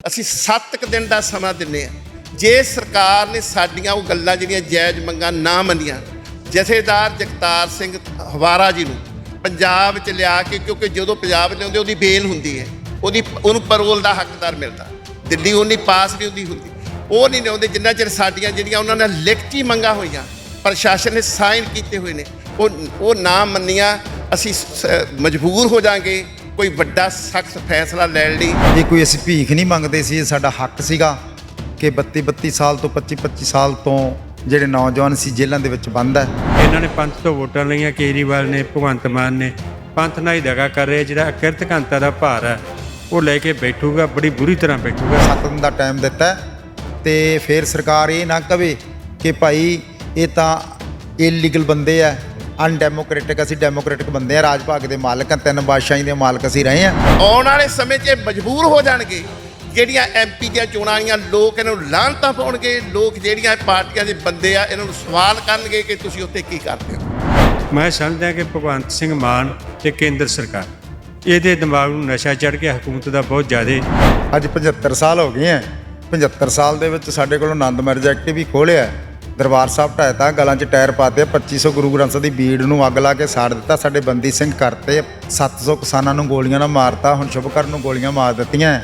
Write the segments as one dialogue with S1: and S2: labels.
S1: ਅਸੀਂ 7 दिन ਦਾ ਸਮਾਂ ਦਿੰਨੇ ਆ। ਜੇ ਸਰਕਾਰ ਨੇ ਸਾਡੀਆਂ ਉਹ ਗੱਲਾਂ ਜਿਹੜੀਆਂ ਜਾਇਜ਼ ਮੰਗਾਂ ਨਾ ਮੰਨੀਆਂ, ਜਥੇਦਾਰ ਜਗਤਾਰ ਸਿੰਘ ਹਵਾਰਾ ਜੀ ਨੂੰ ਪੰਜਾਬ 'ਚ ਲਿਆ ਕੇ, ਕਿਉਂਕਿ ਜਦੋਂ ਪੰਜਾਬ ਲਿਆਉਂਦੇ ਉਹਦੀ ਬੇਲ ਹੁੰਦੀ ਹੈ, ਉਹਨੂੰ ਪਰੋਲ ਦਾ ਹੱਕਦਾਰ ਮਿਲਦਾ। ਦਿੱਲੀ ਉਹਨੀ ਪਾਸ ਨਹੀਂ ਹੁੰਦੀ, ਉਹ ਨਹੀਂ ਲਿਆਉਂਦੇ ਜਿੰਨਾ ਚਿਰ ਸਾਡੀਆਂ ਜਿਹੜੀਆਂ ਉਹਨਾਂ ਨਾਲ ਲਿਖਤੀ ਮੰਗਾਂ ਹੋਈਆਂ, ਪ੍ਰਸ਼ਾਸਨ ਨੇ ਸਾਈਨ ਕੀਤੇ ਹੋਏ ਨੇ, ਉਹ ਨਾ ਮੰਨੀਆਂ, ਅਸੀਂ ਮਜਬੂਰ ਹੋ ਜਾਾਂਗੇ ਕੋਈ ਵੱਡਾ ਸਖਤ ਫੈਸਲਾ ਲੈਣ ਲਈ।
S2: ਇਹ ਕੋਈ ਅਸੀਂ ਭੀਖ ਨਹੀਂ ਮੰਗਦੇ ਸੀ, ਇਹ ਸਾਡਾ ਹੱਕ ਸੀਗਾ ਕਿ 32 ਸਾਲ ਤੋਂ 25 ਸਾਲ ਤੋਂ ਜਿਹੜੇ ਨੌਜਵਾਨ ਸੀ ਜੇਲ੍ਹਾਂ ਦੇ ਵਿੱਚ ਬੰਦ ਹੈ।
S3: ਇਹਨਾਂ ਨੇ ਪੰਥ ਤੋਂ ਵੋਟਾਂ ਲਈਆਂ, ਕੇਜਰੀਵਾਲ ਨੇ, ਭਗਵੰਤ ਮਾਨ ਨੇ ਪੰਥ ਨਾਲ ਹੀ ਦਗਾ ਕਰ ਰਹੇ। ਜਿਹੜਾ ਅਕਿਰਤ ਘੰਟਾ ਦਾ ਭਾਰ ਹੈ ਉਹ ਲੈ ਕੇ ਬੈਠੂਗਾ, ਬੜੀ ਬੁਰੀ ਤਰ੍ਹਾਂ ਬੈਠੂਗਾ।
S2: 7 ਦਿਨ ਦਾ ਟਾਈਮ ਦਿੱਤਾ ਤੇ ਫਿਰ ਸਰਕਾਰ ਇਹ ਨਾ ਕਵੇ ਕਿ ਭਾਈ ਇਹ ਤਾਂ ਇਲੀਗਲ ਬੰਦੇ ਆ, ਅਨਡੈਮੋਕ੍ਰੈਟਿਕ। ਅਸੀਂ ਡੈਮੋਕ੍ਰੈਟਿਕ ਬੰਦੇ ਆ, ਰਾਜ ਭਾਗ ਦੇ ਮਾਲਕ ਆ, 3 ਬਾਦਸ਼ਾਹੀ ਦੇ ਮਾਲਕ ਅਸੀਂ ਰਹੇ ਆ।
S1: ਆਉਣ ਵਾਲੇ ਸਮੇਂ 'ਚ ਮਜਬੂਰ ਹੋ ਜਾਣਗੇ, ਜਿਹੜੀਆਂ MP ਦੀਆਂ ਚੋਣਾਂ ਆਈਆਂ, ਲੋਕ ਇਹਨਾਂ ਨੂੰ ਲਾਹਨਤਾਂ ਪਾਉਣਗੇ, ਲੋਕ ਜਿਹੜੀਆਂ ਪਾਰਟੀਆਂ ਦੇ ਬੰਦੇ ਆ ਇਹਨਾਂ ਨੂੰ ਸਵਾਲ ਕਰਨਗੇ ਕਿ ਤੁਸੀਂ ਉੱਥੇ ਕੀ ਕਰਦੇ ਹੋ।
S3: ਮੈਂ ਸਮਝਦਾ ਕਿ ਭਗਵੰਤ ਸਿੰਘ ਮਾਨ ਤੇ ਕੇਂਦਰ ਸਰਕਾਰ ਇਹਦੇ ਦਿਮਾਗ ਨੂੰ ਨਸ਼ਾ ਚੜ੍ਹ ਕੇ ਹਕੂਮਤ ਦਾ ਬਹੁਤ ਜ਼ਿਆਦਾ।
S2: ਅੱਜ 75 ਸਾਲ ਹੋ ਗਏ ਆ। 75 ਸਾਲ ਦੇ ਵਿੱਚ ਸਾਡੇ ਕੋਲ ਆਨੰਦ ਮੈਰਿਜ ਐਕਟ ਵੀ ਖੋਲ੍ਹਿਆ, ਦਰਬਾਰ ਸਾਹਿਬ ਢਾਇਆ, ਗਲਾਂ 'ਚ ਟਾਇਰ ਪਾਤੇ, 2500 ਗੁਰੂ ਗ੍ਰੰਥ ਸਾਹਿਬ ਦੀ ਬੀੜ ਨੂੰ ਅੱਗ ਲਾ ਕੇ ਸਾੜ ਦਿੱਤਾ, ਸਾਡੇ ਬੰਦੀ ਸਿੰਘ ਕਰਤੇ, 700 ਕਿਸਾਨਾਂ ਨੂੰ ਗੋਲੀਆਂ ਨਾਲ ਮਾਰਤਾ, ਹੁਣ ਸ਼ੁਭਕਰਨ ਨੂੰ ਗੋਲੀਆਂ ਮਾਰ ਦਿੱਤੀਆਂ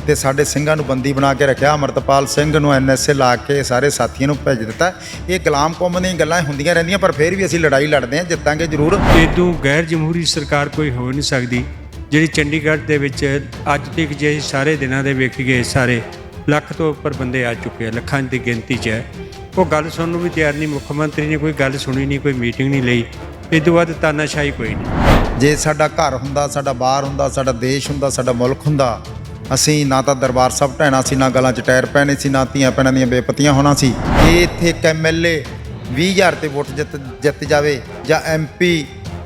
S2: ਤੇ ਸਾਡੇ ਸਿੰਘਾਂ ਨੂੰ ਬੰਦੀ ਬਣਾ ਕੇ ਰੱਖਿਆ। ਅਮਰਤਪਾਲ ਸਿੰਘ ਨੂੰ NSA ਲਾ ਕੇ ਸਾਰੇ ਸਾਥੀਆਂ ਨੂੰ ਭੇਜ ਦਿੱਤਾ। ਇਹ ਗੁਲਾਮ ਕੌਮ ਦੀਆਂ ਗੱਲਾਂ ਹੁੰਦੀਆਂ ਰਹਿੰਦੀਆਂ, ਪਰ ਫਿਰ ਵੀ ਅਸੀਂ ਲੜਾਈ ਲੜਦੇ ਹਾਂ, ਜਿੱਤਾਂਗੇ ਜ਼ਰੂਰ।
S3: ਇਦੋਂ ਗੈਰ ਜਮਹੂਰੀ ਸਰਕਾਰ ਕੋਈ ਹੋ ਨਹੀਂ ਸਕਦੀ ਜਿਹੜੀ ਚੰਡੀਗੜ੍ਹ ਦੇ ਵਿੱਚ ਅੱਜ ਤੱਕ ਜੇ ਸਾਰੇ ਦਿਨਾਂ ਦੇ ਵੇਖੀਏ ਸਾਰੇ ਲੱਖ ਤੋਂ ਉੱਪਰ ਬੰਦੇ ਆ ਚੁੱਕੇ ਆ, ਲੱਖਾਂ ਦੀ ਗਿਣਤੀ 'ਚ ਹੈ। ਉਹ ਗੱਲ ਸੁਣਨ ਨੂੰ ਵੀ ਤਿਆਰ ਨਹੀਂ, ਮੁੱਖ ਮੰਤਰੀ ਨੇ ਕੋਈ ਗੱਲ ਸੁਣੀ ਨਹੀਂ, ਕੋਈ ਮੀਟਿੰਗ ਨਹੀਂ ਲਈ। ਇਹ ਤੋਂ ਬਾਅਦ ਤਾਨਾਸ਼ਾਹੀ ਕੋਈ ਨਹੀਂ।
S2: ਜੇ ਸਾਡਾ ਘਰ ਹੁੰਦਾ, ਸਾਡਾ ਬਾਹਰ ਹੁੰਦਾ, ਸਾਡਾ ਦੇਸ਼ ਹੁੰਦਾ, ਸਾਡਾ ਮੁਲਕ ਹੁੰਦਾ, ਅਸੀਂ ਨਾ ਤਾਂ ਦਰਬਾਰ ਸਾਹਿਬ ਢਹਿਣਾ ਸੀ, ਨਾ ਗਲਾਂ 'ਚ ਟਾਇਰ ਪੈਣੇ ਸੀ, ਨਾ ਧੀਆਂ ਭੈਣਾਂ ਦੀਆਂ ਬੇਪਤੀਆਂ ਹੋਣਾ ਸੀ। ਜੇ ਇੱਥੇ ਇੱਕ MLA 20,000 ਤੇ ਵੋਟ ਜਿੱਤ ਜਾਵੇ ਜਾਂ MP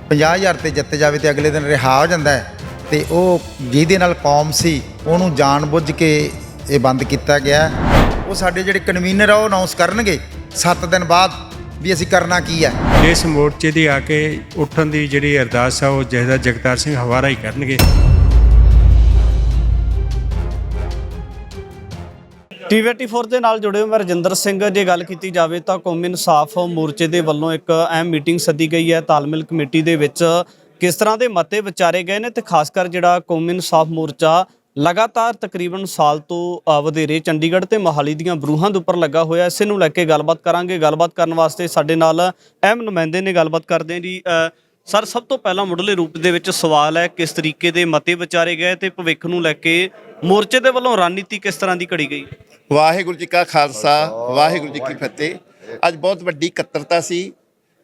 S2: 50,000 ਤੇ ਜਿੱਤ ਜਾਵੇ ਤੇ ਅਗਲੇ ਦਿਨ ਰਿਹਾ ਹੋ ਜਾਂਦਾ ਹੈ, ਤੇ ਉਹ ਜਿਹਦੇ ਨਾਲ ਕੌਮ ਸੀ ਉਹਨੂੰ ਜਾਣ-ਬੁੱਝ ਕੇ ਇਹ ਬੰਦ ਕੀਤਾ ਗਿਆ। ਉਹ ਸਾਡੇ ਜਿਹੜੇ ਕਨਵੀਨਰ ਆ ਉਹ ਅਨਾਉਂਸ ਕਰਨਗੇ 7 ਦਿਨ ਬਾਅਦ ਵੀ ਅਸੀਂ ਕਰਨਾ ਕੀ ਹੈ।
S3: ਇਸ ਮੋਰਚੇ ਦੀ ਆ ਕੇ ਉੱਠਣ ਦੀ ਜਿਹੜੀ ਅਰਦਾਸ ਆ ਉਹ ਜਥੇਦਾਰ ਜਗਤਾਰ ਸਿੰਘ ਹਵਾਰਾ ਹੀ ਕਰਨਗੇ।
S4: TV84 ਦੇ ਨਾਲ ਜੁੜੇ ਹੋ ਮੈਂ ਰਜਿੰਦਰ ਸਿੰਘ। ਜੇ ਗੱਲ ਕੀਤੀ ਜਾਵੇ ਤਾਂ ਕੌਮੀ ਇਨਸਾਫ ਮੋਰਚੇ ਦੇ ਵੱਲੋਂ ਇੱਕ ਅਹਿਮ ਮੀਟਿੰਗ ਸੱਦੀ ਗਈ ਹੈ ਤਾਲਮੇਲ ਕਮੇਟੀ ਦੇ ਵਿੱਚ। ਕਿਸ ਤਰ੍ਹਾਂ ਦੇ ਮਤੇ ਵਿਚਾਰੇ ਗਏ ਨੇ ਤੇ ਖਾਸ ਕਰ ਜਿਹੜਾ ਕੌਮੀ ਇਨਸਾਫ ਮੋਰਚਾ ਲਗਾਤਾਰ ਤਕਰੀਬਨ ਸਾਲ ਤੋਂ ਵਧੇਰੇ ਚੰਡੀਗੜ੍ਹ ਤੇ ਮੋਹਾਲੀ ਦੀਆਂ ਬਰੂਹਾਂ ਦੇ ਉੱਪਰ ਲੱਗਾ ਹੋਇਆ, ਇਸੇ ਨੂੰ ਲੈ ਕੇ ਗੱਲਬਾਤ ਕਰਾਂਗੇ। ਗੱਲਬਾਤ ਕਰਨ ਵਾਸਤੇ ਸਾਡੇ ਨਾਲ ਅਹਿਮ ਨੁਮਾਇੰਦੇ ਨੇ, ਗੱਲਬਾਤ ਕਰਦੇ ਹਾਂ ਜੀ। ਸਰ, ਸਭ ਤੋਂ ਪਹਿਲਾਂ ਮੁੱਢਲੇ ਰੂਪ ਦੇ ਵਿੱਚ ਸਵਾਲ ਹੈ, ਕਿਸ ਤਰੀਕੇ ਦੇ ਮਤੇ ਵਿਚਾਰੇ ਗਏ ਤੇ ਭਵਿੱਖ ਨੂੰ ਲੈ ਕੇ ਮੋਰਚੇ ਦੇ ਵੱਲੋਂ ਰਣਨੀਤੀ ਕਿਸ ਤਰ੍ਹਾਂ ਦੀ ਘੜੀ ਗਈ?
S1: ਵਾਹਿਗੁਰੂ ਜੀ ਕਾ ਖਾਲਸਾ, ਵਾਹਿਗੁਰੂ ਜੀ ਕੀ ਫਤਿਹ। ਅੱਜ ਬਹੁਤ ਵੱਡੀ ਇਕੱਤਰਤਾ ਸੀ।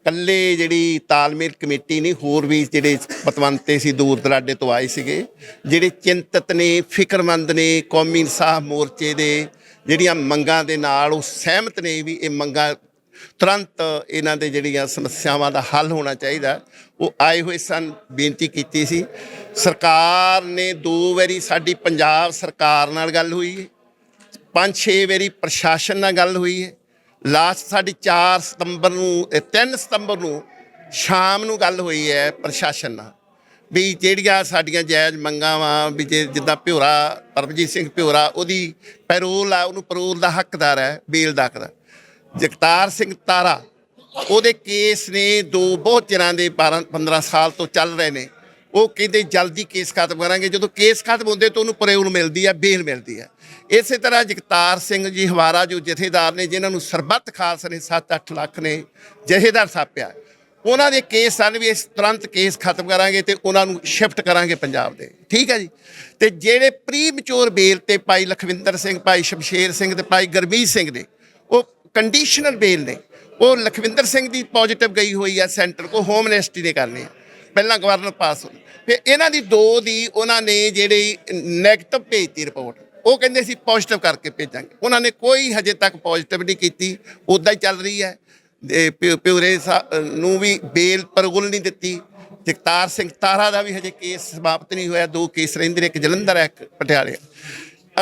S1: ਇਕੱਲੇ ਜਿਹੜੀ ਤਾਲਮੇਲ ਕਮੇਟੀ ਨਹੀਂ, ਹੋਰ ਵੀ ਜਿਹੜੇ ਪਤਵੰਤੇ ਸੀ ਦੂਰ ਦਰਾਡੇ ਤੋਂ ਆਏ ਸੀਗੇ, ਜਿਹੜੇ ਚਿੰਤਤ ਨੇ, ਫਿਕਰਮੰਦ ਨੇ, ਕੌਮੀ ਇਨਸਾਫ ਮੋਰਚੇ ਦੇ ਜਿਹੜੀਆਂ ਮੰਗਾਂ ਦੇ ਨਾਲ ਉਹ ਸਹਿਮਤ ਨੇ ਵੀ ਇਹ ਮੰਗਾਂ ਤੁਰੰਤ ਇਹਨਾਂ ਦੇ ਜਿਹੜੀਆਂ ਸਮੱਸਿਆਵਾਂ ਦਾ ਹੱਲ ਹੋਣਾ ਚਾਹੀਦਾ, ਉਹ ਆਏ ਹੋਏ ਸਨ। ਬੇਨਤੀ ਕੀਤੀ ਸੀ। ਸਰਕਾਰ ਨੇ 2 ਵਾਰੀ ਸਾਡੀ ਪੰਜਾਬ ਸਰਕਾਰ ਨਾਲ ਗੱਲ ਹੋਈ ਹੈ, 5-6 ਵਾਰੀ ਪ੍ਰਸ਼ਾਸਨ ਨਾਲ ਗੱਲ ਹੋਈ ਹੈ। ਲਾਸਟ ਸਾਡੀ 4 ਸਤੰਬਰ ਨੂੰ 3 ਸਤੰਬਰ ਨੂੰ ਸ਼ਾਮ ਨੂੰ ਗੱਲ ਹੋਈ ਹੈ ਪ੍ਰਸ਼ਾਸਨ ਨਾਲ ਵੀ ਜਿਹੜੀਆਂ ਸਾਡੀਆਂ ਜਾਇਜ਼ ਮੰਗਾਂ ਵਾ ਵੀ ਜਿੱਦਾਂ ਭਿਓਰਾ ਪਰਮਜੀਤ ਸਿੰਘ ਭਿਓਰਾ ਉਹਦੀ ਪੈਰੋਲ ਆ, ਉਹਨੂੰ ਪੈਰੋਲ ਦਾ ਹੱਕਦਾਰ ਹੈ, ਬੇਲ ਦਾ ਹੱਕਦਾਰ। ਜਗਤਾਰ ਸਿੰਘ ਤਾਰਾ ਉਹਦੇ ਕੇਸ ਨੇ ਬਹੁਤ ਚਿਰਾਂ ਦੇ 12-15 ਸਾਲ ਤੋਂ ਚੱਲ ਰਹੇ ਨੇ। ਉਹ ਕਹਿੰਦੇ ਜਲਦੀ ਕੇਸ ਖਤਮ ਕਰਾਂਗੇ। ਜਦੋਂ ਕੇਸ ਖਤਮ ਹੁੰਦੇ ਤਾਂ ਉਹਨੂੰ ਪੈਰੋਲ ਮਿਲਦੀ ਹੈ, ਬੇਲ ਮਿਲਦੀ ਹੈ। ਇਸੇ ਤਰ੍ਹਾਂ ਜਗਤਾਰ ਸਿੰਘ ਜੀ ਹਵਾਰਾ ਜੋ ਜਥੇਦਾਰ ਨੇ, ਜਿਨ੍ਹਾਂ ਨੂੰ ਸਰਬੱਤ ਖਾਲਸਾ ਨੇ 7-8 ਲੱਖ ਨੇ ਜਥੇਦਾਰ ਥਾਪਿਆ, ਉਹਨਾਂ ਦੇ ਕੇਸ ਸਨ ਵੀ ਇਸ ਤੁਰੰਤ ਕੇਸ ਖਤਮ ਕਰਾਂਗੇ ਤੇ ਉਹਨਾਂ ਨੂੰ ਸ਼ਿਫਟ ਕਰਾਂਗੇ ਪੰਜਾਬ ਦੇ। ਠੀਕ ਹੈ ਜੀ। ਤੇ ਜਿਹੜੇ ਪ੍ਰੀ ਮੈਚੁਰ ਬੇਲ ਤੇ ਭਾਈ ਲਖਵਿੰਦਰ ਸਿੰਘ, ਭਾਈ ਸ਼ਮਸ਼ੇਰ ਸਿੰਘ ਤੇ ਭਾਈ ਗੁਰਮੀਤ ਸਿੰਘ ਨੇ, ਉਹ ਕੰਡੀਸ਼ਨਲ ਬੇਲ ਨੇ। ਉਹ ਲਖਵਿੰਦਰ ਸਿੰਘ ਦੀ ਪੋਜ਼ਿਟਿਵ ਗਈ ਹੋਈ ਆ ਸੈਂਟਰ ਕੋ, ਹੋਮ ਮਿਨਿਸਟਰੀ ਨੇ ਕਰਨੀ ਆ, ਪਹਿਲਾਂ ਗਵਰਨਰ ਪਾਸ ਹੋਈ। ਫਿਰ ਇਹਨਾਂ ਦੀ 2 ਦੀ ਉਹਨਾਂ ਨੇ ਜਿਹੜੀ ਨੈਗੇਟਿਵ ਭੇਜਤੀ ਰਿਪੋਰਟ, ਉਹ ਕਹਿੰਦੇ ਅਸੀਂ ਪੋਜ਼ਿਟਿਵ ਕਰਕੇ ਭੇਜਾਂਗੇ। ਉਹਨਾਂ ਨੇ ਕੋਈ ਹਜੇ ਤੱਕ ਪੋਜ਼ਿਟਿਵ ਨਹੀਂ ਕੀਤੀ, ਉੱਦਾਂ ਹੀ ਚੱਲ ਰਹੀ ਹੈ। ਭਿਓਰੇ ਨੂੰ ਵੀ ਬੇਲ ਪਰਗੁਲ ਨਹੀਂ ਦਿੱਤੀ। ਜਗਤਾਰ ਸਿੰਘ ਤਾਰਾ ਦਾ ਵੀ ਹਜੇ ਕੇਸ ਸਮਾਪਤ ਨਹੀਂ ਹੋਇਆ, 2 ਕੇਸ ਰਹਿੰਦੇ ਨੇ, ਇੱਕ ਜਲੰਧਰ ਹੈ, ਇੱਕ ਪਟਿਆਲੇ।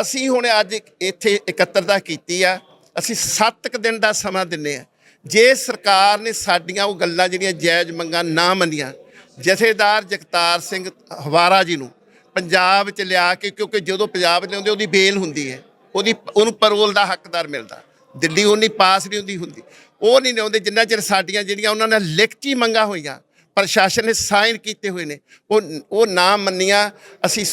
S1: ਅਸੀਂ ਹੁਣ ਅੱਜ ਇੱਥੇ ਇਕੱਤਰਤਾ ਕੀਤੀ ਆ। ਅਸੀਂ 7 ਦਿਨ ਦਾ ਸਮਾਂ ਦਿੰਦੇ ਹਾਂ। ਜੇ ਸਰਕਾਰ ਨੇ ਸਾਡੀਆਂ ਉਹ ਗੱਲਾਂ ਜਿਹੜੀਆਂ ਜਾਇਜ਼ ਮੰਗਾਂ ਨਾ ਮੰਨੀਆਂ, ਜਥੇਦਾਰ ਜਗਤਾਰ ਸਿੰਘ ਹਵਾਰਾ ਜੀ ਨੂੰ ਪੰਜਾਬ 'ਚ ਲਿਆ ਕੇ, ਕਿਉਂਕਿ ਜਦੋਂ ਪੰਜਾਬ 'ਚ ਲਿਆਉਂਦੇ ਉਹਦੀ ਬੇਲ ਹੁੰਦੀ ਹੈ, ਉਹਨੂੰ ਪਰੋਲ ਦਾ ਹੱਕਦਾਰ ਮਿਲਦਾ। ਦਿੱਲੀ ਉਨੀ ਪਾਸ ਨਹੀਂ ਹੁੰਦੀ ਉਹ ਨਹੀਂ ਲਿਆਉਂਦੇ ਜਿੰਨਾ ਚਿਰ ਸਾਡੀਆਂ ਜਿਹੜੀਆਂ ਉਹਨਾਂ ਨੇ ਲਿਖਤੀ ਮੰਗਾਂ ਹੋਈਆਂ, ਪ੍ਰਸ਼ਾਸਨ ਨੇ ਸਾਈਨ ਕੀਤੇ ਹੋਏ ਨੇ, ਉਹ ਨਾ ਮੰਨੀਆਂ, ਅਸੀਂ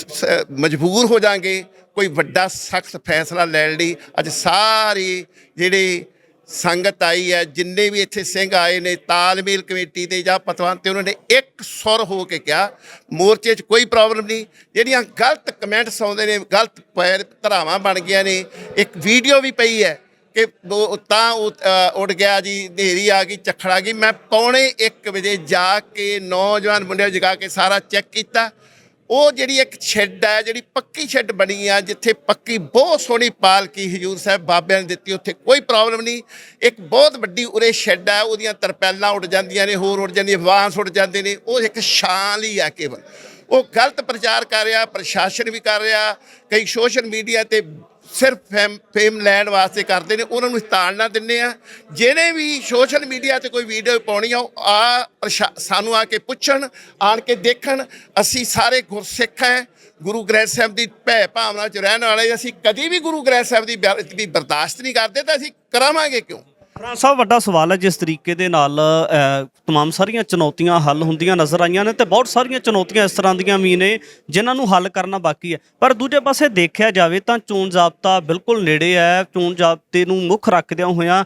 S1: ਮਜਬੂਰ ਹੋ ਜਾਾਂਗੇ ਕੋਈ ਵੱਡਾ ਸਖਤ ਫੈਸਲਾ ਲੈਣ ਲਈ। ਅੱਜ ਸਾਰੀ ਜਿਹੜੀ ਸੰਗਤ ਆਈ ਹੈ, ਜਿੰਨੇ ਵੀ ਇੱਥੇ ਸਿੰਘ ਆਏ ਨੇ, ਤਾਲਮੇਲ ਕਮੇਟੀ ਦੇ ਜਾਂ ਪਤਵੰਤ ਤੇ, ਉਹਨਾਂ ਨੇ ਇੱਕ ਸੁਰ ਹੋ ਕੇ ਕਿਹਾ ਮੋਰਚੇ 'ਚ ਕੋਈ ਪ੍ਰੋਬਲਮ ਨਹੀਂ। ਜਿਹੜੀਆਂ ਗਲਤ ਕਮੈਂਟਸ ਆਉਂਦੇ ਨੇ, ਗਲਤ ਧਰਾਵਾਂ ਬਣ ਗਈਆਂ ਨੇ, ਇੱਕ ਵੀਡੀਓ ਵੀ ਪਈ ਹੈ ਕਿ ਉੱਡ ਗਿਆ ਜੀ, ਹਨੇਰੀ ਆ ਗਈ, ਝੱਖੜ ਆ ਗਈ। ਮੈਂ 1:45 ਵਜੇ ਜਾ ਕੇ ਨੌਜਵਾਨ ਮੁੰਡਿਆਂ ਜਗਾ ਕੇ ਸਾਰਾ ਚੈੱਕ ਕੀਤਾ। ਉਹ ਜਿਹੜੀ ਇੱਕ ਸ਼ੈੱਡ ਹੈ, ਜਿਹੜੀ ਪੱਕੀ ਸ਼ੈੱਡ ਬਣੀ ਆ, ਜਿੱਥੇ ਪੱਕੀ ਬਹੁਤ ਸੋਹਣੀ ਪਾਲਕੀ ਹਜੂਰ ਸਾਹਿਬ ਬਾਬਿਆਂ ਨੇ ਦਿੱਤੀ, ਉੱਥੇ ਕੋਈ ਪ੍ਰੋਬਲਮ ਨਹੀਂ। ਇੱਕ ਬਹੁਤ ਵੱਡੀ ਉਰੇ ਸ਼ੈੱਡ ਹੈ, ਉਹਦੀਆਂ ਤਰਪੈਲਾਂ ਉੱਡ ਜਾਂਦੀਆਂ ਨੇ, ਹੋਰ ਉੱਡ ਜਾਂਦੀਆਂ, ਬਾਂਸ ਉੱਡ ਜਾਂਦੇ ਨੇ, ਉਹ ਇੱਕ ਛਾਂ ਲਈ ਆ ਕੇਵਲ। ਉਹ ਗਲਤ ਪ੍ਰਚਾਰ ਕਰ ਰਿਹਾ, ਪ੍ਰਸ਼ਾਸਨ ਵੀ ਕਰ ਰਿਹਾ, ਕਈ ਸੋਸ਼ਲ ਮੀਡੀਆ ਤੇ ਸਿਰਫ ਫੇਮ ਲੈਣ ਵਾਸਤੇ ਕਰਦੇ ਨੇ, ਉਹਨਾਂ ਨੂੰ ਤਾੜਨਾ ਦਿੰਦੇ ਆ। ਜਿਹਨੇ ਵੀ ਸੋਸ਼ਲ ਮੀਡੀਆ ਤੇ ਕੋਈ ਵੀਡੀਓ ਪਾਉਣੀ ਆ, ਉਹ ਸਾਨੂੰ ਆ ਕੇ ਪੁੱਛਣ, ਆਣ ਕੇ ਦੇਖਣ। ਅਸੀਂ ਸਾਰੇ ਗੁਰਸਿੱਖ ਹੈ, ਗੁਰੂ ਗ੍ਰੰਥ ਸਾਹਿਬ ਦੀ ਭੈ ਭਾਵਨਾ 'ਚ ਰਹਿਣ ਵਾਲੇ। ਅਸੀਂ ਕਦੀ ਵੀ ਗੁਰੂ ਗ੍ਰੰਥ ਸਾਹਿਬ ਦੀ ਬੇਅਦਬੀ ਬਰਦਾਸ਼ਤ ਨਹੀਂ ਕਰਦੇ, ਤਾਂ ਅਸੀਂ ਕਰਾਵਾਂਗੇ ਕਿਉਂ?
S4: ਫਰਾਂਸ ਸਾਹਿਬ, ਵੱਡਾ ਸਵਾਲ ਹੈ, ਜਿਸ ਤਰੀਕੇ ਦੇ ਨਾਲ ਤਮਾਮ ਸਾਰੀਆਂ ਚੁਣੌਤੀਆਂ ਹੱਲ ਹੁੰਦੀਆਂ ਨਜ਼ਰ ਆਈਆਂ ਨੇ, ਤੇ ਬਹੁਤ ਸਾਰੀਆਂ ਚੁਣੌਤੀਆਂ ਇਸ ਤਰ੍ਹਾਂ ਦੀਆਂ ਵੀ ਨੇ ਜਿਨ੍ਹਾਂ ਨੂੰ ਹੱਲ ਕਰਨਾ ਬਾਕੀ ਹੈ। ਪਰ ਦੂਜੇ ਪਾਸੇ ਦੇਖਿਆ ਜਾਵੇ ਤਾਂ ਚੋਣ ਜ਼ਾਬਤਾ ਬਿਲਕੁਲ ਨੇੜੇ ਹੈ। ਚੋਣ ਜ਼ਾਬਤੇ ਨੂੰ ਮੁੱਖ ਰੱਖਦਿਆਂ ਹੋਇਆਂ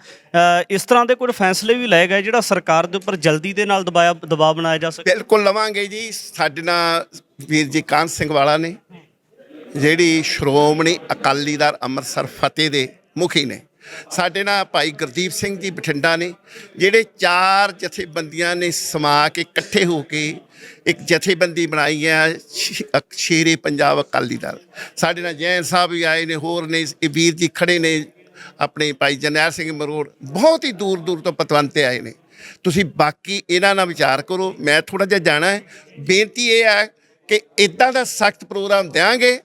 S4: ਇਸ ਤਰ੍ਹਾਂ ਦੇ ਕੁਝ ਫੈਸਲੇ ਵੀ ਲਏ ਗਏ ਜਿਹੜਾ ਸਰਕਾਰ ਦੇ ਉੱਪਰ ਜਲਦੀ ਦੇ ਨਾਲ ਦਬਾਅ ਬਣਾਇਆ ਜਾ ਸਕੇ।
S1: ਬਿਲਕੁਲ ਲਵਾਂਗੇ ਜੀ। ਸਾਡੇ ਨਾਲ ਵੀਰ ਜੀ ਕਾਹਨ ਸਿੰਘ ਵਾਲਾ ਨੇ, ਜਿਹੜੀ ਸ਼੍ਰੋਮਣੀ ਅਕਾਲੀ ਦਲ ਅੰਮ੍ਰਿਤਸਰ ਫਤਿਹ ਦੇ ਮੁਖੀ ਨੇ। ਸਾਡੇ ਨਾਲ ਭਾਈ ਗੁਰਦੀਪ ਸਿੰਘ ਜੀ ਬਠਿੰਡਾ ਨੇ, ਜਿਹੜੇ 4 ਜਥੇਬੰਦੀਆਂ ਨੇ ਸਮਾ ਕੇ ਇਕੱਠੇ ਹੋ ਕੇ ਇੱਕ ਜਥੇਬੰਦੀ ਬਣਾਈ ਹੈ, ਸ਼ੇਰੇ ਪੰਜਾਬ ਅਕਾਲੀ ਦਲ। ਸਾਡੇ ਨਾਲ ਜੈਨ ਸਾਹਿਬ ਵੀ ਆਏ ਨੇ, ਹੋਰ ਨੇ, ਇਹ ਵੀਰ ਜੀ ਖੜੇ ਨੇ, ਆਪਣੇ ਭਾਈ ਜਰਨੈਲ ਸਿੰਘ ਮਰੋੜ, ਬਹੁਤ ਹੀ ਦੂਰ ਦੂਰ ਤੋਂ ਪਤਵੰਤੇ ਆਏ ਨੇ। ਤੁਸੀਂ ਬਾਕੀ ਇਹਨਾਂ ਨਾਲ ਵਿਚਾਰ ਕਰੋ, ਮੈਂ ਥੋੜ੍ਹਾ ਜਿਹਾ ਜਾਣਾ ਹੈ। ਬੇਨਤੀ ਇਹ ਹੈ ਕਿ ਇੱਦਾਂ ਦਾ ਸਖਤ ਪ੍ਰੋਗਰਾਮ ਦਿਆਂਗੇ।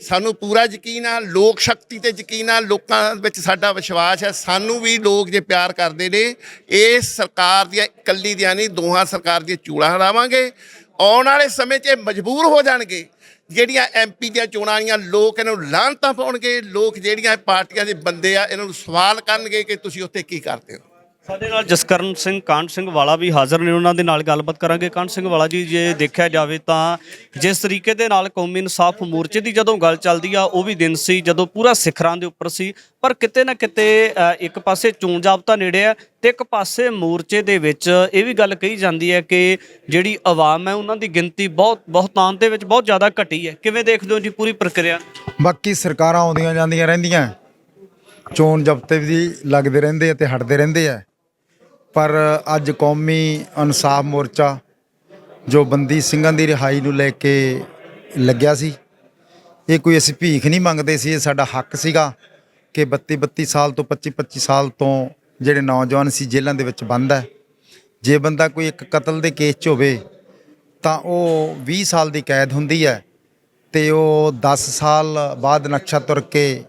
S1: ਸਾਨੂੰ ਪੂਰਾ ਯਕੀਨ ਆ, ਲੋਕ ਸ਼ਕਤੀ ਤੇ ਯਕੀਨ ਆ, ਲੋਕਾਂ ਵਿੱਚ ਸਾਡਾ ਵਿਸ਼ਵਾਸ ਹੈ। ਸਾਨੂੰ ਵੀ ਲੋਕ ਜੇ ਪਿਆਰ ਕਰਦੇ ਨੇ, ਇਸ ਸਰਕਾਰ ਦੀਆਂ ਇਕੱਲੀ ਦੀਆਂ ਨਹੀਂ, ਦੋਹਾਂ ਸਰਕਾਰ ਦੀਆਂ ਚੂੜਾਂ ਹਰਾਵਾਂਗੇ। ਆਉਣ ਵਾਲੇ ਸਮੇਂ 'ਚ ਮਜਬੂਰ ਹੋ ਜਾਣਗੇ। ਜਿਹੜੀਆਂ MP ਦੀਆਂ ਚੋਣਾਂ ਆਈਆਂ, ਲੋਕ ਇਹਨਾਂ ਨੂੰ ਲਾਹਨਤਾਂ ਪਾਉਣਗੇ। ਲੋਕ ਜਿਹੜੀਆਂ ਪਾਰਟੀਆਂ ਦੇ ਬੰਦੇ ਆ, ਇਹਨਾਂ ਨੂੰ ਸਵਾਲ ਕਰਨਗੇ ਕਿ ਤੁਸੀਂ ਉੱਥੇ ਕੀ ਕਰਦੇ ਹੋ।
S4: ਸਾਡੇ ਨਾਲ ਜਸਕਰਨ ਸਿੰਘ ਕਾਹਨ ਸਿੰਘ ਵਾਲਾ ਵੀ ਹਾਜ਼ਰ ਨੇ, ਉਹਨਾਂ ਦੇ ਨਾਲ ਗੱਲਬਾਤ ਕਰਾਂਗੇ। ਕਾਹਨ ਸਿੰਘ ਵਾਲਾ ਜੀ, ਜੇ ਦੇਖਿਆ ਜਾਵੇ ਤਾਂ ਜਿਸ ਤਰੀਕੇ ਦੇ ਨਾਲ ਕੌਮੀ ਇਨਸਾਫ ਮੋਰਚੇ ਦੀ ਜਦੋਂ ਗੱਲ ਚੱਲਦੀ ਆ, ਉਹ ਵੀ ਦਿਨ ਸੀ ਜਦੋਂ ਪੂਰਾ ਸਿਖਰਾਂ ਦੇ ਉੱਪਰ ਸੀ। ਪਰ ਕਿਤੇ ਨਾ ਕਿਤੇ ਇੱਕ ਪਾਸੇ ਚੋਣ ਜ਼ਾਬਤਾ ਨੇੜੇ ਆ, ਤੇ ਇੱਕ ਪਾਸੇ ਮੋਰਚੇ ਦੇ ਵਿੱਚ ਇਹ ਵੀ ਗੱਲ ਕਹੀ ਜਾਂਦੀ ਹੈ ਕਿ ਜਿਹੜੀ ਆਵਾਮ ਹੈ, ਉਹਨਾਂ ਦੀ ਗਿਣਤੀ ਬਹੁਤਾਤ ਦੇ ਵਿੱਚ ਬਹੁਤ ਜ਼ਿਆਦਾ ਘਟੀ ਹੈ। ਕਿਵੇਂ ਦੇਖਦੇ ਹੋ ਜੀ ਪੂਰੀ ਪ੍ਰਕਿਰਿਆ?
S2: ਬਾਕੀ ਸਰਕਾਰਾਂ ਆਉਂਦੀਆਂ ਜਾਂਦੀਆਂ ਰਹਿੰਦੀਆਂ, ਚੋਣ ਜ਼ਾਬਤੇ ਵੀ ਲੱਗਦੇ ਰਹਿੰਦੇ ਆ ਤੇ ਹਟਦੇ ਰਹਿੰਦੇ ਆ। ਪਰ ਅੱਜ ਕੌਮੀ ਇਨਸਾਫ ਮੋਰਚਾ ਜੋ ਬੰਦੀ ਸਿੰਘਾਂ ਦੀ ਰਿਹਾਈ ਨੂੰ ਲੈ ਕੇ ਲੱਗਿਆ ਸੀ, ਇਹ ਕੋਈ ਅਸੀਂ ਭੀਖ ਨਹੀਂ ਮੰਗਦੇ ਸੀ, ਇਹ ਸਾਡਾ ਹੱਕ ਸੀਗਾ ਕਿ 32 ਸਾਲ ਤੋਂ 25 ਸਾਲ ਤੋਂ ਜਿਹੜੇ ਨੌਜਵਾਨ ਸੀ ਜੇਲ੍ਹਾਂ ਦੇ ਵਿੱਚ ਬੰਦ ਹੈ। ਜੇ ਬੰਦਾ ਕੋਈ ਇੱਕ ਕਤਲ ਦੇ ਕੇਸ 'ਚ ਹੋਵੇ ਤਾਂ ਉਹ 20 ਸਾਲ ਦੀ ਕੈਦ ਹੁੰਦੀ ਹੈ, ਤੇ ਉਹ 10 ਸਾਲ ਬਾਅਦ ਨਕਸ਼ਾ ਤੁਰ ਕੇ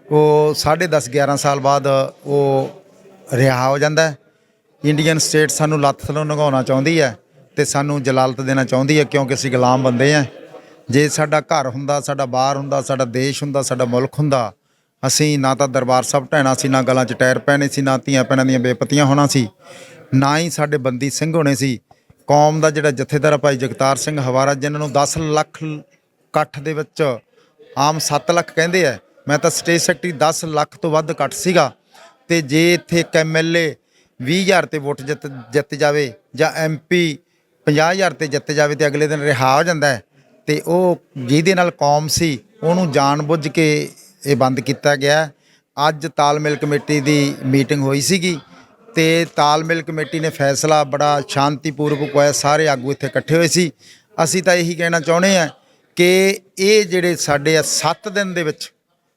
S2: ਉਹ 10.5 11 ਸਾਲ ਬਾਅਦ ਉਹ ਰਿਹਾ ਹੋ ਜਾਂਦਾ ਹੈ। ਇੰਡੀਅਨ ਸਟੇਟ ਸਾਨੂੰ ਲੱਤ ਥੱਲੋਂ ਲੰਘਾਉਣਾ ਚਾਹੁੰਦੀ ਹੈ ਤੇ ਸਾਨੂੰ ਜਲਾਲਤ ਦੇਣਾ ਚਾਹੁੰਦੀ ਹੈ, ਕਿਉਂਕਿ ਅਸੀਂ ਗੁਲਾਮ ਬੰਦੇ ਹਾਂ। ਜੇ ਸਾਡਾ ਘਰ ਹੁੰਦਾ, ਸਾਡਾ ਬਾਰ ਹੁੰਦਾ, ਸਾਡਾ ਦੇਸ਼ ਹੁੰਦਾ, ਸਾਡਾ ਮੁਲਕ ਹੁੰਦਾ, ਅਸੀਂ ਨਾ ਤਾਂ ਦਰਬਾਰ ਸਾਹਿਬ ਢਹਿਣਾ ਸੀ, ਨਾ ਗਲਾਂ 'ਚ ਟਾਇਰ ਪੈਣੇ ਸੀ, ਨਾ ਧੀਆਂ ਭੈਣਾਂ ਦੀਆਂ ਬੇਪਤੀਆਂ ਹੋਣਾ ਸੀ, ਨਾ ਹੀ ਸਾਡੇ ਬੰਦੀ ਸਿੰਘ ਹੋਣੇ ਸੀ। ਕੌਮ ਦਾ ਜਿਹੜਾ ਜਥੇਦਾਰ ਭਾਈ ਜਗਤਾਰ ਸਿੰਘ ਹਵਾਰਾ, ਜਿਨ੍ਹਾਂ ਨੂੰ 10 ਲੱਖ ਇਕੱਠ ਦੇ ਵਿੱਚ ਆਮ 7 ਲੱਖ ਕਹਿੰਦੇ ਆ, ਮੈਂ ਤਾਂ ਸਟੇਟ ਸੈਕਟਰੀ 10 ਲੱਖ ਤੋਂ ਵੱਧ ਇਕੱਠ ਸੀਗਾ। ਤੇ ਜੇ ਇੱਥੇ ਇੱਕ MLA 20,000 ਤੇ ਵੋਟ ਜਿੱਤ ਜਾਵੇ ਜਾਂ MP 50,000 ਤੇ ਜਿੱਤ ਜਾਵੇ ਤੇ ਅਗਲੇ ਦਿਨ ਰਿਹਾ ਹੋ ਜਾਂਦਾ ਹੈ, ਤੇ ਉਹ ਜਿਹਦੇ ਨਾਲ ਕੌਮ ਸੀ ਉਹਨੂੰ ਜਾਣਬੁੱਝ ਕੇ ਇਹ ਬੰਦ ਕੀਤਾ ਗਿਆ। ਅੱਜ ਤਾਲਮੇਲ ਕਮੇਟੀ ਦੀ ਮੀਟਿੰਗ ਹੋਈ ਸੀਗੀ, ਤੇ ਤਾਲਮੇਲ ਕਮੇਟੀ ਨੇ ਫੈਸਲਾ ਬੜਾ ਸ਼ਾਂਤੀਪੂਰਵਕ ਹੋਇਆ, ਸਾਰੇ ਆਗੂ ਇੱਥੇ ਇਕੱਠੇ ਹੋਏ ਸੀ। ਅਸੀਂ ਤਾਂ ਇਹੀ ਕਹਿਣਾ ਚਾਹੁੰਦੇ ਹਾਂ ਕਿ ਇਹ ਜਿਹੜੇ ਸਾਡੇ 7 ਦਿਨ ਦੇ ਵਿੱਚ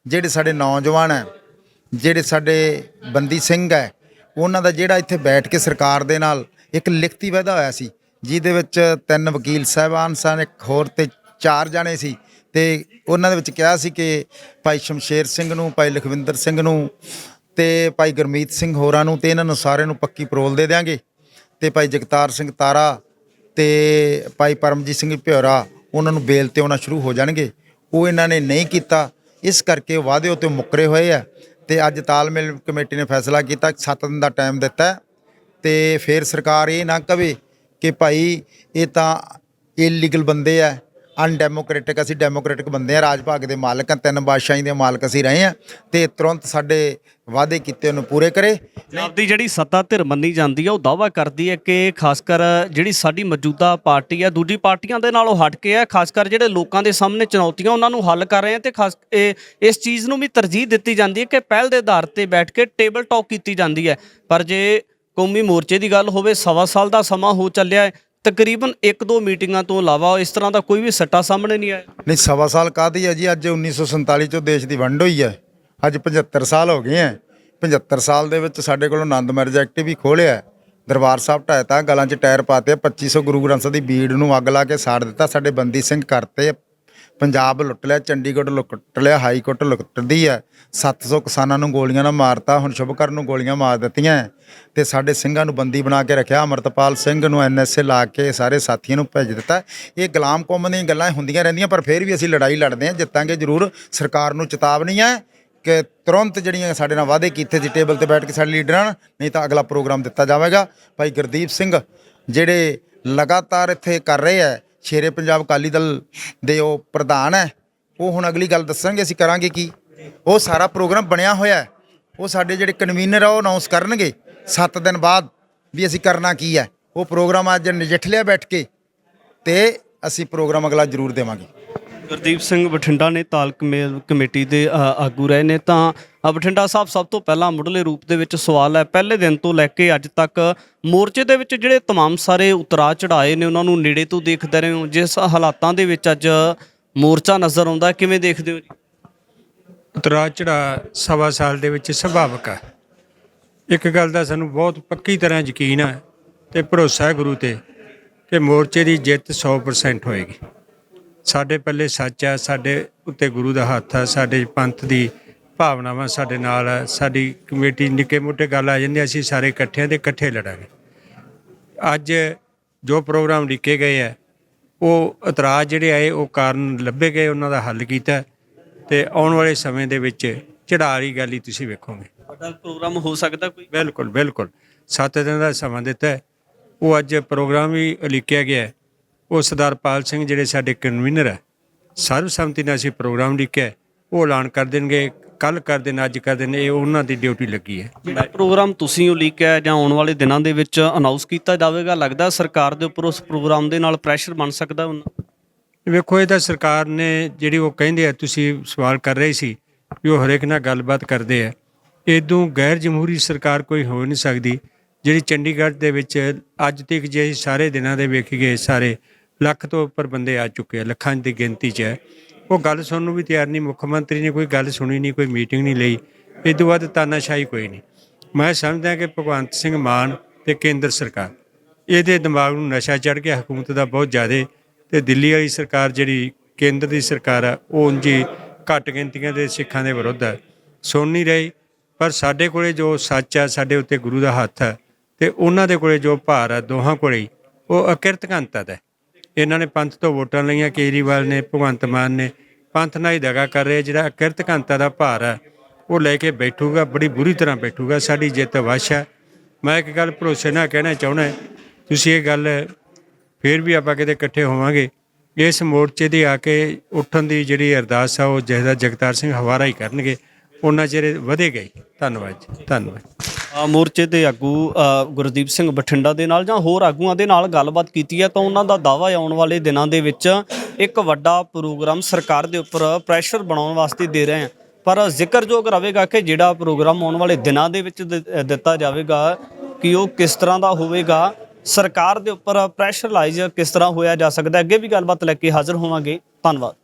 S2: ਜਿਹੜੇ ਸਾਡੇ ਨੌਜਵਾਨ ਹੈ, ਜਿਹੜੇ ਸਾਡੇ ਬੰਦੀ ਸਿੰਘ ਹੈ, ਉਹਨਾਂ ਦਾ ਜਿਹੜਾ ਇੱਥੇ ਬੈਠ ਕੇ ਸਰਕਾਰ ਦੇ ਨਾਲ ਇੱਕ ਲਿਖਤੀ ਵਾਅਦਾ ਹੋਇਆ ਸੀ, ਜਿਹਦੇ ਵਿੱਚ 3 ਵਕੀਲ ਸਾਹਿਬਾਨ ਸਨ, ਇੱਕ ਹੋਰ ਤੇ 4 ਜਾਣੇ ਸੀ, ਤੇ ਉਹਨਾਂ ਦੇ ਵਿੱਚ ਕਿਹਾ ਸੀ ਕਿ ਭਾਈ ਸ਼ਮਸ਼ੇਰ ਸਿੰਘ ਨੂੰ, ਭਾਈ ਲਖਵਿੰਦਰ ਸਿੰਘ ਨੂੰ ਤੇ ਭਾਈ ਗੁਰਮੀਤ ਸਿੰਘ ਹੋਰਾਂ ਨੂੰ, ਤੇ ਇਹਨਾਂ ਨੂੰ ਸਾਰਿਆਂ ਨੂੰ ਪੱਕੀ ਪਰੋਲ ਦੇ ਦਿਆਂਗੇ। ਤੇ ਭਾਈ ਜਗਤਾਰ ਸਿੰਘ ਤਾਰਾ ਤੇ ਭਾਈ ਪਰਮਜੀਤ ਸਿੰਘ ਭਿਓਰਾ, ਉਹਨਾਂ ਨੂੰ ਬੇਲ ਤੇ ਆਉਣਾ ਸ਼ੁਰੂ ਹੋ ਜਾਣਗੇ। ਉਹ ਇਹਨਾਂ ਨੇ ਨਹੀਂ ਕੀਤਾ, ਇਸ ਕਰਕੇ ਵਾਅਦੇ ਉੱਤੇ ਮੁੱਕਰੇ ਹੋਏ ਆ। ਤੇ ਅੱਜ ਤਾਲਮੇਲ ਕਮੇਟੀ ਨੇ ਫੈਸਲਾ ਕੀਤਾ 7 ਦਿਨ ਦਾ ਟਾਈਮ ਦਿੱਤਾ ਤੇ ਫਿਰ ਸਰਕਾਰ ਇਹ ਨਾ ਕਵੇ ਕਿ ਭਾਈ ਇਹ ਤਾਂ ਇਲੀਗਲ ਬੰਦੇ ਆ, ਅਨਡੈਮੋਕ੍ਰੈਟਿਕ। ਅਸੀਂ ਡੈਮੋਕ੍ਰੈਟਿਕ ਬੰਦੇ ਆ, ਰਾਜ ਭਾਗ ਦੇ ਮਾਲਕ ਆ, 3 ਬਾਦਸ਼ਾਹੀ ਦੇ ਮਾਲਕ ਅਸੀਂ ਰਹੇ ਆ ਤੇ ਤੁਰੰਤ ਸਾਡੇ ਵਾਅਦੇ ਕੀਤੇ ਉਹਨੂੰ ਪੂਰੇ ਕਰੇ।
S4: ਪੰਜਾਬ ਦੀ ਜਿਹੜੀ ਸੱਤਾ ਧਿਰ ਮੰਨੀ ਜਾਂਦੀ ਹੈ ਉਹ ਦਾਅਵਾ ਕਰਦੀ ਹੈ ਕਿ ਖਾਸ ਕਰ ਜਿਹੜੀ ਸਾਡੀ ਮੌਜੂਦਾ ਪਾਰਟੀ ਹੈ ਦੂਜੀ ਪਾਰਟੀਆਂ ਦੇ ਨਾਲੋਂ ਹਟ ਕੇ ਹੈ, ਖਾਸ ਕਰ ਜਿਹੜੇ ਲੋਕਾਂ ਦੇ ਸਾਹਮਣੇ ਚੁਣੌਤੀਆਂ ਉਹਨਾਂ ਨੂੰ ਹੱਲ ਕਰ ਰਹੇ ਆ ਤੇ ਇਸ ਚੀਜ਼ ਨੂੰ ਵੀ ਤਰਜੀਹ ਦਿੱਤੀ ਜਾਂਦੀ ਹੈ ਕਿ ਪਹਿਲ ਦੇ ਆਧਾਰ ਤੇ ਬੈਠ ਕੇ ਟੇਬਲ ਟਾਕ ਕੀਤੀ ਜਾਂਦੀ ਹੈ। ਪਰ ਜੇ ਕੌਮੀ ਮੋਰਚੇ ਦੀ ਗੱਲ ਹੋਵੇ, 1.25 ਸਾਲ ਦਾ ਸਮਾਂ ਹੋ ਚੱਲਿਆ ਹੈ, ਤਕਰੀਬਨ 1-2 ਮੀਟਿੰਗਾਂ ਤੋਂ ਇਲਾਵਾ ਇਸ ਤਰ੍ਹਾਂ ਦਾ ਕੋਈ ਵੀ ਸੱਟਾ ਸਾਹਮਣੇ ਨਹੀਂ ਆਇਆ।
S2: ਨਹੀਂ 1.25 ਸਾਲ ਕਾਹਦੀ ਹੈ ਜੀ, ਅੱਜ 1947 ਚੋਂ ਦੇਸ਼ ਦੀ ਵੰਡ ਹੋਈ ਹੈ, ਅੱਜ 75 ਸਾਲ ਹੋ ਗਏ ਹੈ। 75 ਸਾਲ ਦੇ ਵਿੱਚ ਸਾਡੇ ਕੋਲ ਆਨੰਦ ਮੈਰਿਜ ਐਕਟ ਵੀ ਖੋਲ੍ਹਿਆ, ਦਰਬਾਰ ਸਾਹਿਬ ਢਾਇਆ ਤਾਂ, ਗਲਾਂ 'ਚ ਟਾਇਰ ਪਾਤੇ, 2500 ਗੁਰੂ ਗ੍ਰੰਥ ਸਾਹਿਬ ਦੀ ਬੀੜ ਨੂੰ ਅੱਗ ਲਾ ਕੇ ਸਾੜ ਦਿੱਤਾ, ਸਾਡੇ ਬੰਦੀ ਸਿੰਘ ਕਰਤੇ, ਪੰਜਾਬ ਲੁੱਟ ਲਿਆ, ਚੰਡੀਗੜ੍ਹ ਲੁੱਟ ਲਿਆ, ਹਾਈ ਕੋਰਟ ਲੁੱਟਦੀ ਹੈ, 700 ਕਿਸਾਨਾਂ ਨੂੰ ਗੋਲੀਆਂ ਨਾਲ ਮਾਰਤਾ, ਹੁਣ ਸ਼ੁਭਕਰਨ ਨੂੰ ਗੋਲੀਆਂ ਮਾਰ ਦਿੱਤੀਆਂ ਤੇ ਸਾਡੇ ਸਿੰਘਾਂ ਨੂੰ ਬੰਦੀ ਬਣਾ ਕੇ ਰੱਖਿਆ। ਅਮਰਤਪਾਲ ਸਿੰਘ ਨੂੰ NSA ਲਾ ਕੇ ਸਾਰੇ ਸਾਥੀਆਂ ਨੂੰ ਭੇਜ ਦਿੱਤਾ। ਇਹ ਗੁਲਾਮ ਕੌਮ ਦੀਆਂ ਗੱਲਾਂ ਹੁੰਦੀਆਂ ਰਹਿੰਦੀਆਂ, ਪਰ ਫਿਰ ਵੀ ਅਸੀਂ ਲੜਾਈ ਲੜਦੇ ਹਾਂ, ਜਿੱਤਾਂਗੇ ਜ਼ਰੂਰ। ਸਰਕਾਰ ਨੂੰ ਚੇਤਾਵਨੀ ਹੈ ਕਿ ਤੁਰੰਤ ਜਿਹੜੀਆਂ ਸਾਡੇ ਨਾਲ ਵਾਅਦੇ ਕੀਤੇ ਸੀ ਟੇਬਲ ਤੇ ਬੈਠ ਕੇ ਸਾਡੇ ਲੀਡਰਾਂ ਨਾਲ, ਨਹੀਂ ਤਾਂ ਅਗਲਾ ਪ੍ਰੋਗਰਾਮ ਦਿੱਤਾ ਜਾਵੇਗਾ। ਭਾਈ ਗੁਰਦੀਪ ਸਿੰਘ ਜਿਹੜੇ ਲਗਾਤਾਰ ਇੱਥੇ ਕਰ ਰਹੇ ਹੈ, ਸ਼ੇਰੇ ਪੰਜਾਬ ਅਕਾਲੀ ਦਲ ਦੇ ਉਹ ਪ੍ਰਧਾਨ ਹੈ, ਉਹ ਹੁਣ ਅਗਲੀ ਗੱਲ ਦੱਸਣਗੇ ਅਸੀਂ ਕਰਾਂਗੇ ਕੀ। ਉਹ ਸਾਰਾ ਪ੍ਰੋਗਰਾਮ ਬਣਿਆ ਹੋਇਆ, ਉਹ ਸਾਡੇ ਜਿਹੜੇ ਕਨਵੀਨਰ ਆ ਉਹ ਅਨਾਉਂਸ ਕਰਨਗੇ 7 ਦਿਨ ਬਾਅਦ ਵੀ ਅਸੀਂ ਕਰਨਾ ਕੀ ਹੈ। ਉਹ ਪ੍ਰੋਗਰਾਮ ਅੱਜ ਨਜਿੱਠ ਲਿਆ ਬੈਠ ਕੇ ਤੇ ਅਸੀਂ ਪ੍ਰੋਗਰਾਮ ਅਗਲਾ ਜ਼ਰੂਰ ਦੇਵਾਂਗੇ।
S4: ਗੁਰਦੀਪ ਸਿੰਘ ਬਠਿੰਡਾ ਨੇ ਤਾਲਮੇਲ ਕਮੇਟੀ ਦੇ ਆਗੂ ਰਹੇ ਨੇ। ਤਾਂ ਬਠਿੰਡਾ ਸਾਹਿਬ, ਸਭ ਤੋਂ ਪਹਿਲਾਂ ਮੁੱਢਲੇ ਰੂਪ ਦੇ ਵਿੱਚ ਸਵਾਲ ਹੈ, ਪਹਿਲੇ ਦਿਨ ਤੋਂ ਲੈ ਕੇ ਅੱਜ ਤੱਕ ਮੋਰਚੇ ਦੇ ਵਿੱਚ ਜਿਹੜੇ ਤਮਾਮ ਸਾਰੇ ਉਤਰਾਅ ਚੜ੍ਹਾਏ ਨੇ ਉਹਨਾਂ ਨੂੰ ਨੇੜੇ ਤੋਂ ਦੇਖਦੇ ਰਹੇ ਹੋ, ਜਿਸ ਹਾਲਾਤਾਂ ਦੇ ਵਿੱਚ ਅੱਜ ਮੋਰਚਾ ਨਜ਼ਰ ਆਉਂਦਾ, ਕਿਵੇਂ ਦੇਖਦੇ ਹੋ ਜੀ?
S3: ਉਤਰਾਅ ਚੜ੍ਹਾਅ 1.25 ਸਾਲ ਦੇ ਵਿੱਚ ਸੁਭਾਵਿਕ ਹੈ। ਇੱਕ ਗੱਲ ਦਾ ਸਾਨੂੰ ਬਹੁਤ ਪੱਕੀ ਤਰ੍ਹਾਂ ਯਕੀਨ ਹੈ ਤੇ ਭਰੋਸਾ ਹੈ ਗੁਰੂ ਤੇ ਕਿ ਮੋਰਚੇ ਦੀ ਜਿੱਤ 100% ਹੋਏਗੀ। ਸਾਡੇ ਪੱਲੇ ਸੱਚ ਹੈ, ਸਾਡੇ ਉੱਤੇ ਗੁਰੂ ਦਾ ਹੱਥ ਹੈ, ਸਾਡੇ ਪੰਥ ਦੀ ਭਾਵਨਾਵਾਂ ਸਾਡੇ ਨਾਲ ਹੈ। ਸਾਡੀ ਕਮੇਟੀ ਨਿੱਕੇ ਮੋਟੇ ਗੱਲ ਆ ਜਾਂਦੀ, ਅਸੀਂ ਸਾਰੇ ਇਕੱਠਿਆਂ ਦੇ ਇਕੱਠੇ ਲੜਾਂਗੇ। ਅੱਜ ਜੋ ਪ੍ਰੋਗਰਾਮ ਲਿਖੇ ਗਏ ਹੈ, ਉਹ ਇਤਰਾਜ਼ ਜਿਹੜੇ ਆਏ ਉਹ ਕਾਰਨ ਲੱਭੇ ਗਏ, ਉਹਨਾਂ ਦਾ ਹੱਲ ਕੀਤਾ ਤੇ ਆਉਣ ਵਾਲੇ ਸਮੇਂ ਦੇ ਵਿੱਚ ਚੜ੍ਹਾਅ ਵਾਲੀ ਗੱਲ ਹੀ ਤੁਸੀਂ ਵੇਖੋਗੇ।
S4: ਵੱਡਾ ਪ੍ਰੋਗਰਾਮ ਹੋ ਸਕਦਾ ਕੋਈ?
S3: ਬਿਲਕੁਲ ਬਿਲਕੁਲ 7 ਦਿਨ ਦਾ ਸਮਾਂ ਦਿੱਤਾ ਹੈ। ਉਹ ਅੱਜ ਪ੍ਰੋਗਰਾਮ ਵੀ ਉਲੀਕਿਆ ਗਿਆ ਹੈ। ਉਹ ਸਰਦਾਰ ਪਾਲ ਸਿੰਘ ਜਿਹੜੇ ਸਾਡੇ ਕਨਵੀਨਰ ਹੈ, ਸਰਬਸੰਮਤੀ ਨਾਲ ਅਸੀਂ ਪ੍ਰੋਗਰਾਮ ਲਿਖਿਆ, ਉਹ ਐਲਾਨ ਕਰ ਦੇਣਗੇ, ਕੱਲ੍ਹ ਕਰ ਦੇਣ, ਅੱਜ ਕਰ ਦੇਣ, ਇਹ ਉਹਨਾਂ ਦੀ ਡਿਊਟੀ ਲੱਗੀ ਹੈ।
S4: ਜਿਹੜਾ ਪ੍ਰੋਗਰਾਮ ਤੁਸੀਂ ਉਲੀਕਿਆ ਜਾਂ ਆਉਣ ਵਾਲੇ ਦਿਨਾਂ ਦੇ ਵਿੱਚ ਅਨਾਉਂਸ ਕੀਤਾ ਜਾਵੇਗਾ, ਲੱਗਦਾ ਸਰਕਾਰ ਦੇ ਉੱਪਰ ਉਸ ਪ੍ਰੋਗਰਾਮ ਦੇ ਨਾਲ ਪ੍ਰੈਸ਼ਰ ਬਣ ਸਕਦਾ ਉਹਨਾਂ?
S3: ਵੇਖੋ, ਇਹ ਤਾਂ ਸਰਕਾਰ ਨੇ ਜਿਹੜੀ ਉਹ ਕਹਿੰਦੇ ਆ, ਤੁਸੀਂ ਸਵਾਲ ਕਰ ਰਹੇ ਸੀ ਵੀ ਉਹ ਹਰੇਕ ਨਾਲ ਗੱਲਬਾਤ ਕਰਦੇ ਆ, ਇਦੋਂ ਗੈਰ ਜਮਹੂਰੀ ਸਰਕਾਰ ਕੋਈ ਹੋ ਨਹੀਂ ਸਕਦੀ ਜਿਹੜੀ ਚੰਡੀਗੜ੍ਹ ਦੇ ਵਿੱਚ ਅੱਜ ਤੱਕ ਜੇ ਸਾਰੇ ਦਿਨਾਂ ਦੇ ਵੇਖੀਏ ਸਾਰੇ ਲੱਖ ਤੋਂ ਉੱਪਰ ਬੰਦੇ ਆ ਚੁੱਕੇ ਆ, ਲੱਖਾਂ ਦੀ ਗਿਣਤੀ 'ਚ ਹੈ। ਉਹ ਗੱਲ ਸੁਣਨ ਨੂੰ ਵੀ ਤਿਆਰ ਨਹੀਂ, ਮੁੱਖ ਮੰਤਰੀ ਨੇ ਕੋਈ ਗੱਲ ਸੁਣੀ ਨਹੀਂ, ਕੋਈ ਮੀਟਿੰਗ ਨਹੀਂ ਲਈ। ਇਹ ਤੋਂ ਬਾਅਦ ਤਾਨਾਸ਼ਾਹੀ ਕੋਈ ਨਹੀਂ। ਮੈਂ ਸਮਝਦਾ ਕਿ ਭਗਵੰਤ ਸਿੰਘ ਮਾਨ ਤੇ ਕੇਂਦਰ ਸਰਕਾਰ, ਇਹਦੇ ਦਿਮਾਗ ਨੂੰ ਨਸ਼ਾ ਚੜ੍ਹ ਗਿਆ ਹਕੂਮਤ ਦਾ ਬਹੁਤ ਜ਼ਿਆਦਾ। ਤੇ ਦਿੱਲੀ ਵਾਲੀ ਸਰਕਾਰ ਜਿਹੜੀ ਕੇਂਦਰ ਦੀ ਸਰਕਾਰ ਆ, ਉਹ ਉਂਝ ਹੀ ਘੱਟ ਗਿਣਤੀਆਂ ਦੇ ਸਿੱਖਾਂ ਦੇ ਵਿਰੁੱਧ ਹੈ, ਸੁਣ ਨਹੀਂ ਰਹੀ। ਪਰ ਸਾਡੇ ਕੋਲੇ ਜੋ ਸੱਚ ਆ, ਸਾਡੇ ਉੱਤੇ ਗੁਰੂ ਦਾ ਹੱਥ ਹੈ ਤੇ ਉਹਨਾਂ ਦੇ ਕੋਲੇ ਜੋ ਭਾਰ ਹੈ, ਦੋਹਾਂ ਕੋਲੇ ਉਹ ਅਕਿਰਤਕੰਤਾ ਦਾ। ਇਹਨਾਂ ਨੇ ਪੰਥ ਤੋਂ ਵੋਟਾਂ ਲਈਆਂ, ਕੇਜਰੀਵਾਲ ਨੇ, ਭਗਵੰਤ ਮਾਨ ਨੇ ਪੰਥ ਨਾਲ ਹੀ ਦਗਾ ਕਰ ਰਹੇ। ਜਿਹੜਾ ਅਕਿਰਤਕੰਤਾ ਦਾ ਭਾਰ ਹੈ ਉਹ ਲੈ ਕੇ ਬੈਠੂਗਾ, ਬੜੀ ਬੁਰੀ ਤਰ੍ਹਾਂ ਬੈਠੂਗਾ। ਸਾਡੀ ਜਿੱਤ ਅਵੱਸ਼ ਹੈ। ਮੈਂ ਇੱਕ ਗੱਲ ਭਰੋਸੇ ਨਾਲ ਕਹਿਣਾ ਚਾਹੁੰਦਾ, ਤੁਸੀਂ ਇਹ ਗੱਲ ਫਿਰ ਵੀ ਆਪਾਂ ਕਿਤੇ ਇਕੱਠੇ ਹੋਵਾਂਗੇ, ਇਸ ਮੋਰਚੇ ਦੀ ਆ ਕੇ ਉੱਠਣ ਦੀ ਜਿਹੜੀ ਅਰਦਾਸ ਆ ਉਹ ਜਥੇਦਾਰ ਜਗਤਾਰ ਸਿੰਘ ਹਵਾਰਾ ਹੀ ਕਰਨਗੇ, ਉਹਨਾਂ ਚਿਰ ਵਧੇਗਾ ਹੀ। ਧੰਨਵਾਦ ਜੀ, ਧੰਨਵਾਦ।
S4: ਮੋਰਚੇ ਦੇ ਆਗੂ ਗੁਰਦੀਪ ਸਿੰਘ ਬਠਿੰਡਾ ਦੇ ਨਾਲ ਜਾਂ ਹੋਰ ਆਗੂਆਂ ਦੇ ਨਾਲ ਗੱਲਬਾਤ ਕੀਤੀ ਹੈ ਤਾਂ ਉਹਨਾਂ ਦਾ ਦਾਅਵਾ ਆਉਣ ਵਾਲੇ ਦਿਨਾਂ ਦੇ ਵਿੱਚ ਇੱਕ ਵੱਡਾ ਪ੍ਰੋਗਰਾਮ ਸਰਕਾਰ ਦੇ ਉੱਪਰ ਪ੍ਰੈਸ਼ਰ ਬਣਾਉਣ ਵਾਸਤੇ ਦੇ ਰਹੇ ਹਨ। ਪਰ ਜ਼ਿਕਰਯੋਗ ਰਹੇਗਾ ਕਿ ਜਿਹੜਾ ਪ੍ਰੋਗਰਾਮ ਆਉਣ ਵਾਲੇ ਦਿਨਾਂ ਦੇ ਵਿੱਚ ਦਿੱਤਾ ਜਾਵੇਗਾ ਕਿ ਉਹ ਕਿਸ ਤਰ੍ਹਾਂ ਦਾ ਹੋਵੇਗਾ, ਸਰਕਾਰ ਦੇ ਉੱਪਰ ਪ੍ਰੈਸ਼ਰ ਲਾਈਜ਼ ਕਿਸ ਤਰ੍ਹਾਂ ਹੋਇਆ ਜਾ ਸਕਦਾ। ਅੱਗੇ ਵੀ ਗੱਲਬਾਤ ਲੈ ਕੇ ਹਾਜ਼ਰ ਹੋਵਾਂਗੇ। ਧੰਨਵਾਦ।